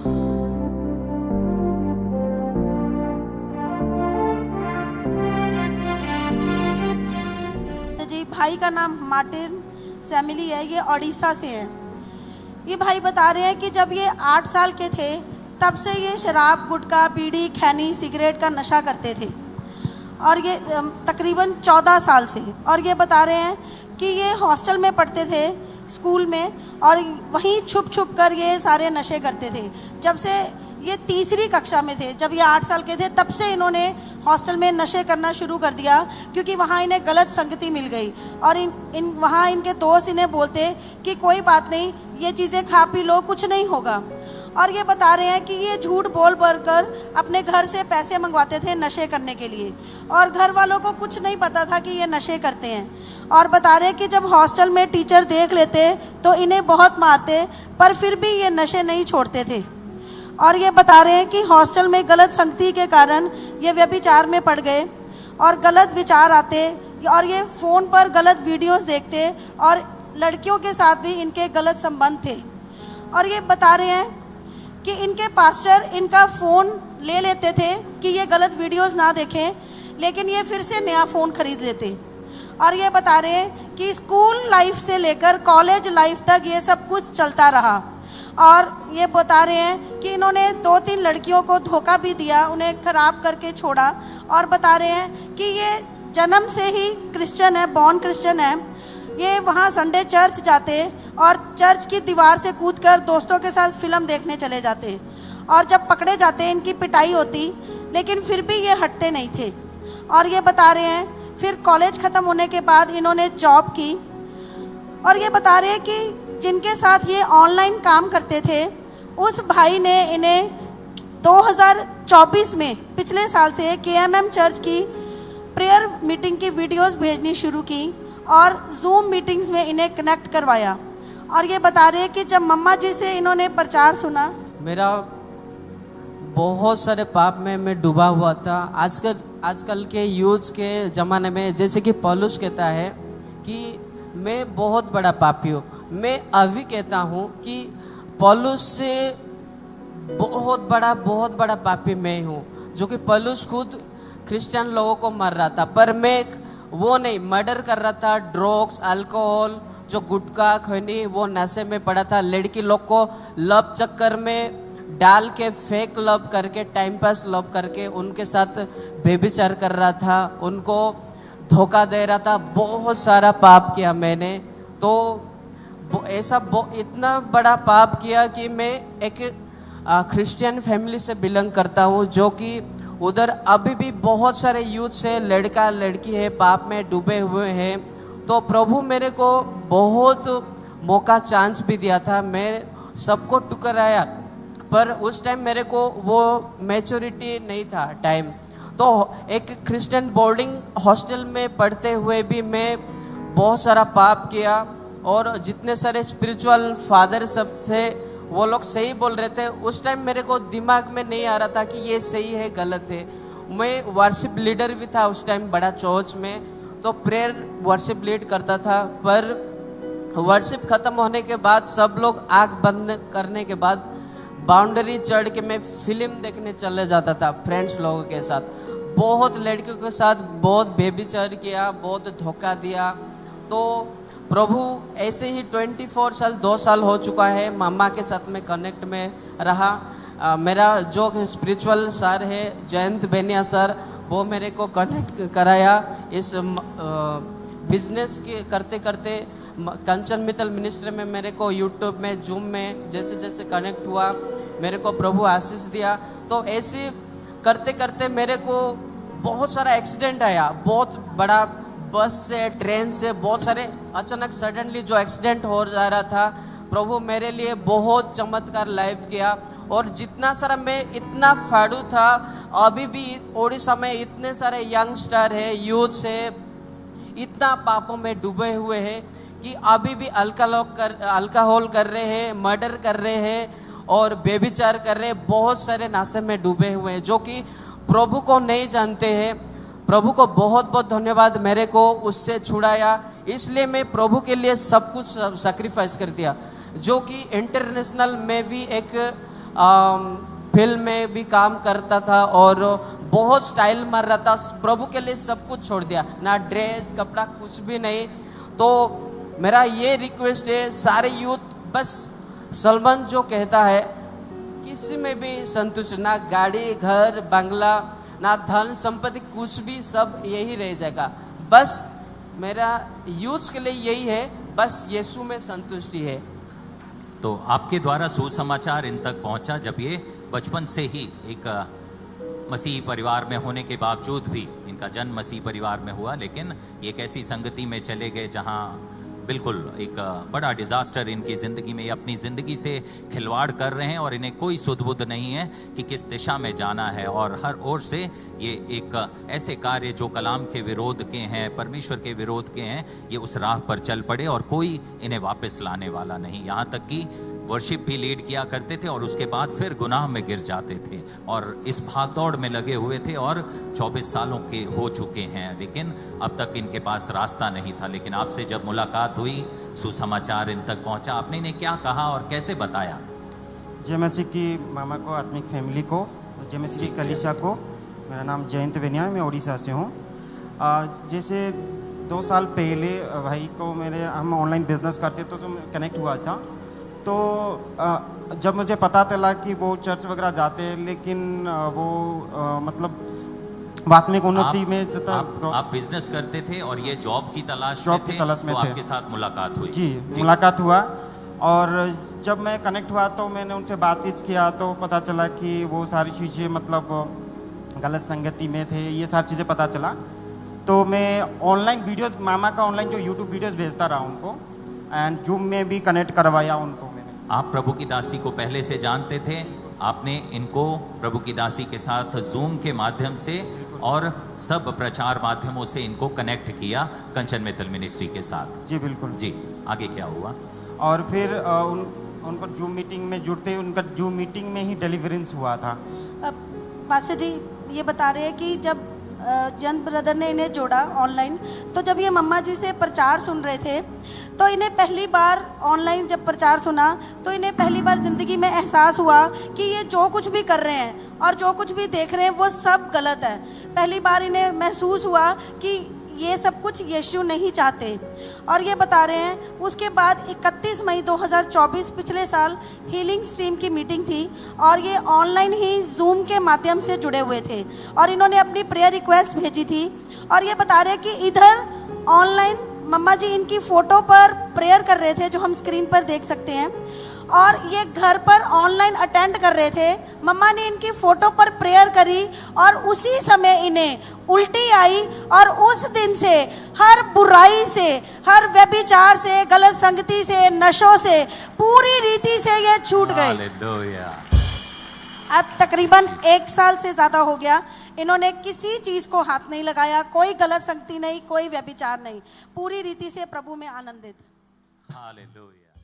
जी भाई का नाम मार्टिन सैमिली है, ये ओडिशा से है। ये भाई बता रहे हैं कि जब ये 8 साल के थे तब से ये शराब, गुटखा, बीड़ी, खैनी, सिगरेट का नशा करते थे और ये तकरीबन 14 साल से। और ये बता रहे हैं कि ये हॉस्टल में पढ़ते थे स्कूल में और वहीं छुप छुप कर ये सारे नशे करते थे। जब से ये तीसरी कक्षा में थे, जब ये 8 साल के थे, तब से इन्होंने हॉस्टल में नशे करना शुरू कर दिया क्योंकि वहाँ इन्हें गलत संगति मिल गई। और वहाँ इनके दोस्त इन्हें बोलते कि कोई बात नहीं, ये चीज़ें खा पी लो, कुछ नहीं होगा। और ये बता रहे हैं कि ये झूठ बोल कर अपने घर से पैसे मंगवाते थे नशे करने के लिए और घर वालों को कुछ नहीं पता था कि ये नशे करते हैं। और बता रहे हैं कि जब हॉस्टल में टीचर देख लेते तो इन्हें बहुत मारते, पर फिर भी ये नशे नहीं छोड़ते थे। और ये बता रहे हैं कि हॉस्टल में गलत संगति के कारण ये व्यभिचार में पड़ गए और गलत विचार आते और ये फ़ोन पर गलत वीडियोस देखते और लड़कियों के साथ भी इनके गलत संबंध थे। और ये बता रहे हैं कि इनके पास्टर इनका फ़ोन ले लेते थे कि ये गलत वीडियोस ना देखें, लेकिन ये फिर से नया फ़ोन खरीद लेते। और ये बता रहे हैं कि स्कूल लाइफ से लेकर कॉलेज लाइफ तक ये सब कुछ चलता रहा। और ये बता रहे हैं कि इन्होंने 2-3 लड़कियों को धोखा भी दिया, उन्हें ख़राब करके छोड़ा। और बता रहे हैं कि ये जन्म से ही क्रिश्चियन है, बॉर्न क्रिश्चियन है। ये वहाँ संडे चर्च जाते और चर्च की दीवार से कूदकर दोस्तों के साथ फिल्म देखने चले जाते और जब पकड़े जाते इनकी पिटाई होती, लेकिन फिर भी ये हटते नहीं थे। और ये बता रहे हैं फिर कॉलेज ख़त्म होने के बाद इन्होंने जॉब की। और ये बता रहे हैं कि जिनके साथ ये ऑनलाइन काम करते थे, उस भाई ने इन्हें 2024 में, पिछले साल से, KMM चर्च की प्रेयर मीटिंग की वीडियोस भेजनी शुरू की और जूम मीटिंग्स में इन्हें कनेक्ट करवाया। और ये बता रहे हैं कि जब मम्मा जी से इन्होंने प्रचार सुना, मेरा बहुत सारे पाप में मैं डूबा हुआ था। आजकल के यूथ के ज़माने में, जैसे कि पौलुस कहता है कि मैं बहुत बड़ा पापी हूँ। मैं अभी कहता हूँ कि पौलुस से बहुत बड़ा पापी मैं हूँ, जो कि पौलुस खुद क्रिश्चियन लोगों को मार रहा था, पर मैं वो नहीं, मर्डर कर रहा था। ड्रग्स, अल्कोहल, जो गुटखा, खैनी, वो नशे में पड़ा था। लड़की लोग को लव चक्कर में डाल के, फेक लव करके, टाइम पास लव करके उनके साथ व्यभिचार कर रहा था, उनको धोखा दे रहा था। बहुत सारा पाप किया मैंने। तो ऐसा इतना बड़ा पाप किया कि मैं एक क्रिश्चियन फैमिली से बिलोंग करता हूँ, जो कि उधर अभी भी बहुत सारे यूथ से लड़का लड़की है पाप में डूबे हुए हैं। तो प्रभु मेरे को बहुत मौका, चांस भी दिया था। मैं सबको टुकराया, पर उस टाइम मेरे को वो मैच्योरिटी नहीं था टाइम। तो एक क्रिश्चियन बोर्डिंग हॉस्टल में पढ़ते हुए भी मैं बहुत सारा पाप किया और जितने सारे स्पिरिचुअल फादर सब थे वो लोग सही बोल रहे थे। उस टाइम मेरे को दिमाग में नहीं आ रहा था कि ये सही है गलत है। मैं वर्शिप लीडर भी था उस टाइम बड़ा चर्च में, तो प्रेयर वर्शिप लीड करता था। पर वर्शिप ख़त्म होने के बाद सब लोग आँख बंद करने के बाद बाउंड्री चढ़ के मैं फिल्म देखने चले जाता था फ्रेंड्स लोगों के साथ। बहुत लड़कियों के साथ बहुत बेबीचार किया, बहुत धोखा दिया। तो प्रभु ऐसे ही 24 साल 2 साल हो चुका है मामा के साथ में कनेक्ट में रहा। मेरा जो स्पिरिचुअल सर है जयंत बेनिया सर, वो मेरे को कनेक्ट कराया इस बिजनेस के करते करते। कंचन मित्तल मिनिस्ट्री में मेरे को यूट्यूब में, जूम में जैसे जैसे कनेक्ट हुआ, मेरे को प्रभु आशीष दिया। तो ऐसे करते करते मेरे को बहुत सारा एक्सीडेंट आया, बहुत बड़ा, बस से, ट्रेन से, बहुत सारे अचानक सडनली जो एक्सीडेंट हो जा रहा था। प्रभु मेरे लिए बहुत चमत्कार लाइफ किया। और जितना सारा मैं इतना फाड़ू था, अभी भी ओडिशा में इतने सारे यंगस्टर है, यूथ है, इतना पापों में डूबे हुए हैं कि अभी भी अल्कोहल कर रहे हैं, मर्डर कर रहे हैं और बेविचार कर रहे हैं। बहुत सारे नशे में डूबे हुए हैं जो कि प्रभु को नहीं जानते हैं। प्रभु को बहुत बहुत धन्यवाद, मेरे को उससे छुड़ाया। इसलिए मैं प्रभु के लिए सब कुछ सैक्रिफाइस कर दिया, जो कि इंटरनेशनल में भी एक फिल्म में भी काम करता था और बहुत स्टाइल मार रहा था। प्रभु के लिए सब कुछ छोड़ दिया, ना ड्रेस कपड़ा कुछ भी नहीं। तो मेरा ये रिक्वेस्ट है सारे यूथ, बस सलमान जो कहता है किसी में भी संतुष्ट, ना गाड़ी घर बंगला ना धन संपत्ति कुछ भी, सब यही रह जाएगा। बस मेरा यूथ के लिए यही है, बस यीशु में संतुष्टि है। तो आपके द्वारा सुसमाचार इन तक पहुंचा जब ये बचपन से ही एक मसीही परिवार में होने के बावजूद भी, इनका जन्म मसीही परिवार में हुआ, लेकिन एक ऐसी संगति में चले गए जहां बिल्कुल एक बड़ा डिजास्टर इनकी ज़िंदगी में, ये अपनी ज़िंदगी से खिलवाड़ कर रहे हैं और इन्हें कोई सुध-बुध नहीं है कि किस दिशा में जाना है। और हर ओर से ये एक ऐसे कार्य जो कलाम के विरोध के हैं, परमेश्वर के विरोध के हैं, ये उस राह पर चल पड़े और कोई इन्हें वापस लाने वाला नहीं। यहाँ तक कि वर्शिप भी लीड किया करते थे और उसके बाद फिर गुनाह में गिर जाते थे और इस भागदौड़ में लगे हुए थे और 24 सालों के हो चुके हैं, लेकिन अब तक इनके पास रास्ता नहीं था। लेकिन आपसे जब मुलाकात हुई, सुसमाचार इन तक पहुंचा, आपने इन्हें क्या कहा और कैसे बताया? जय मसीह की मामा को, आत्मिक फैमिली को, जय मसीह की कलीसिया को। मेरा नाम जयंत बेनिया है, मैं उड़ीसा से हूँ। जैसे 2 साल पहले भाई को हम ऑनलाइन बिजनेस करते तो कनेक्ट हुआ था। तो जब मुझे पता चला कि वो चर्च वगैरह जाते हैं, लेकिन वो मतलब आत्मिक उन्नति में आप बिजनेस करते थे और ये जॉब की तलाश में थे। आपके साथ मुलाकात हुई? जी, मुलाकात हुआ। और जब मैं कनेक्ट हुआ तो मैंने उनसे बातचीत किया तो पता चला कि वो सारी चीज़ें मतलब गलत संगति में थे, ये सारी चीज़ें पता चला। तो मैं ऑनलाइन वीडियोस, मामा का ऑनलाइन जो यूट्यूब वीडियोस भेजता रहा उनको, एंड जूम में भी कनेक्ट करवाया उनको मैंने। आप प्रभु की दासी को पहले से जानते थे, आपने इनको प्रभु की दासी के साथ जूम के माध्यम से और सब प्रचार माध्यमों से इनको कनेक्ट किया कंचन मित्तल मिनिस्ट्री के साथ। जी बिल्कुल। जी, आगे क्या हुआ? और फिर उनको जूम मीटिंग में जुड़ते, उनका जूम मीटिंग में ही डिलीवरेंस हुआ था। पास्टर जी ये बता रहे हैं कि जब जयंत ब्रदर ने इन्हें जोड़ा ऑनलाइन, तो जब ये मम्मा जी से प्रचार सुन रहे थे तो इन्हें पहली बार ऑनलाइन जब प्रचार सुना तो इन्हें पहली बार ज़िंदगी में एहसास हुआ कि ये जो कुछ भी कर रहे हैं और जो कुछ भी देख रहे हैं वो सब गलत है। पहली बार इन्हें महसूस हुआ कि ये सब कुछ यीशु नहीं चाहते। और ये बता रहे हैं उसके बाद 31 मई 2024 पिछले साल हीलिंग स्ट्रीम की मीटिंग थी और ये ऑनलाइन ही जूम के माध्यम से जुड़े हुए थे और इन्होंने अपनी प्रेयर रिक्वेस्ट भेजी थी। और ये बता रहे हैं कि इधर ऑनलाइन मम्मा जी इनकी फ़ोटो पर प्रेयर कर रहे थे, जो हम स्क्रीन पर देख सकते हैं, और ये घर पर ऑनलाइन अटेंड कर रहे थे। मम्मा ने इनकी फ़ोटो पर प्रेयर करी और उसी समय इन्हें उल्टी आई और उस दिन से हर बुराई से, हर व्यभिचार से, गलत संगति से, नशों से पूरी रीति से ये छूट गए। अब तकरीबन 1 साल से ज़्यादा हो गया, इन्होंने किसी चीज़ को हाथ नहीं लगाया, कोई गलत संगति नहीं, कोई व्यभिचार नहीं, पूरी रीति से प्रभु में आनंदित। हालेलुया।